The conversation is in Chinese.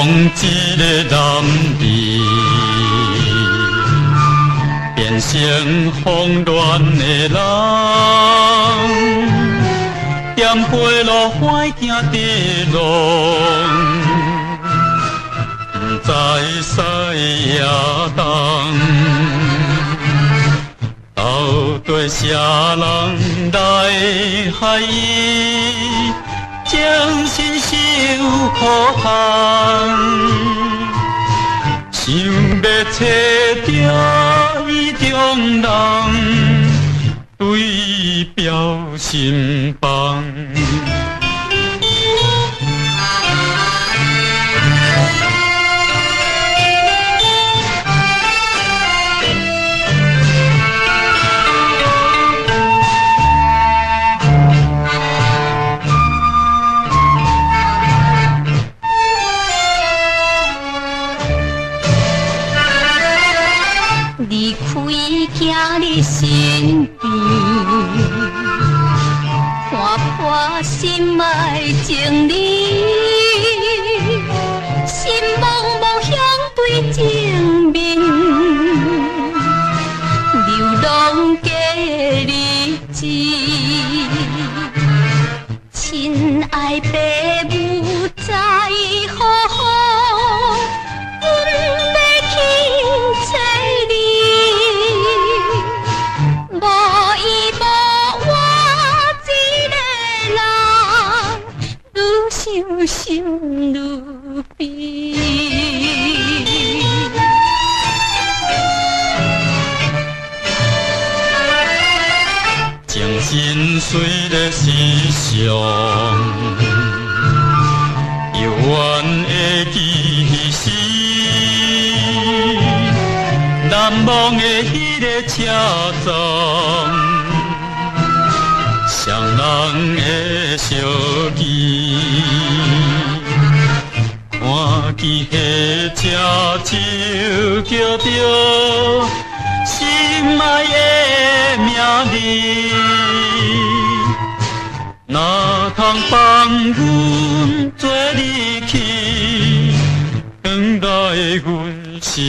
一个男儿，变成慌乱的人，颠陪路歹行的路，不知西也东，到底啥人来害伊？精神受苦限，想要找着伊中人，对伊表心放。离开囝你身边，看破心爱情理，心茫茫相对正面，流浪的日子，亲爱爸母在乎乎，阮要去找你。无伊无我一个人，愈想心愈悲。情深随了时常，犹原会记时，难忘的迄个车站，双人的相依，看见迄车手叫着心爱的名字，哪通放阮做离去，等待阮心。